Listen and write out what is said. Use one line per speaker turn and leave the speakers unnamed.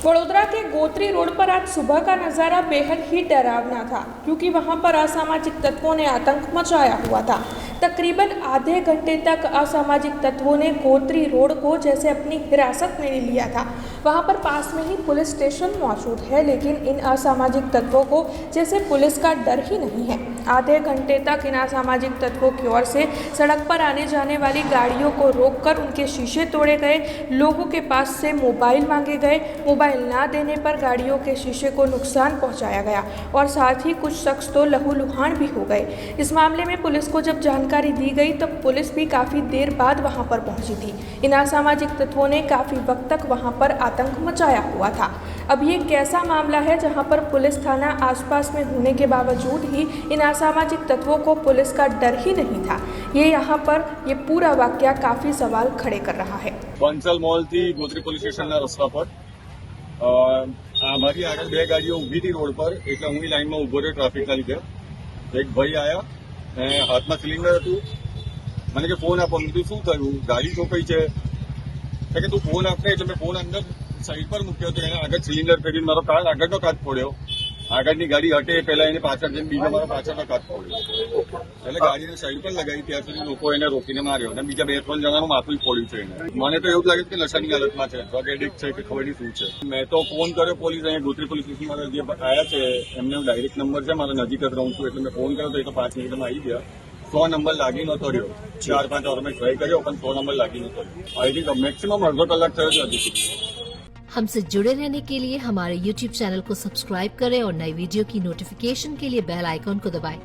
वडोदरा के गोत्री रोड पर आज सुबह का नज़ारा बेहद ही डरावना था, क्योंकि वहां पर असामाजिक तत्वों ने आतंक मचाया हुआ था। तकरीबन आधे घंटे तक असामाजिक तत्वों ने गोत्री रोड को जैसे अपनी हिरासत में लिया था। वहां पर पास में ही पुलिस स्टेशन मौजूद है, लेकिन इन असामाजिक तत्वों को जैसे पुलिस का डर ही नहीं है। आधे घंटे तक इन असामाजिक तत्वों की ओर से सड़क पर आने जाने वाली गाड़ियों को रोककर उनके शीशे तोड़े गए, लोगों के पास से मोबाइल मांगे गए, मोबाइल ना देने पर गाड़ियों के शीशे को नुकसान पहुंचाया गया और साथ ही कुछ शख्स तो लहूलुहान भी हो गए। इस मामले में पुलिस को जब जानकारी दी गई तब पुलिस भी काफ़ी देर बाद वहां पर पहुंची थी। इन असामाजिक तत्वों ने काफ़ी वक्त तक वहां पर आतंक मचाया हुआ था। अब ये कैसा मामला है जहां पर पुलिस थाना आसपास में होने के बावजूद ही इन असामाजिक तत्वों को पुलिस का डर ही नहीं था, ये यहाँ पर ये पूरा वाकया काफ़ी सवाल खड़े कर रहा है।
બંસલ મોલ થી ગોત્રી પોલીસ સ્ટેશનના રસ્તા પર અમારી આગળ બે ગાડીઓ ઊભી હતી રોડ પર, એટલે હું લાઈનમાં ઊભો રહ્યો ટ્રાફિકના લીધે। એક ભાઈ આયા અને હાથમાં સિલિન્ડર હતું, મને કે ફોન આપો। મેં કીધું શું થયું? ગાડી ઠોકાઈ છે કે તું ફોન આપને, એટલે મેં ફોન અંદર સાઈડ પર મૂક્યો હતો। એને આગળ સિલિન્ડર ફેરીને મારો આગળનો કાચ ફોડ્યો। આગળની ગાડી હટે પહેલા એને પાછળ જઈને બીજો મારો પાછળનો કાચ ફોડ્યો, એટલે ગાડીને સાઈડ પર લગાવી। ત્યાં સુધી લોકો એને રોકીને માર્યો અને બીજા 2-3 જણાનું માથું ફોડ્યું છે એને। મને તો એવું જ લાગે છે કે નશાની હાલતમાં છે, ડ્રગ એડિક્ટ છે કે ખબર નહીં શું છે। મેં તો ફોન કર્યો પોલીસ, અહીંયા ગોત્રી પોલીસ સ્ટેશન મારા જે આવ્યા છે એમને ડાયરેક્ટ નંબર છે, મારા નજીક જ રહું છું, એટલે મેં ફોન કર્યો તો એ તો 5 મિનિટમાં આવી ગયા। 100 નંબર લાગી નતો રહ્યો, 4-5 વાર મેં ટ્રાય કર્યો પણ 100 નંબર લાગી નતો રહ્યો। आई थिंक मैक्सिमम अर्धो कलाक थयो છે हजी सुधी।
हमसे जुड़े रहने के लिए हमारे YouTube चैनल को सब्सक्राइब करें और नई वीडियो की नोटिफिकेशन के लिए बेल आइकॉन को दबाएं।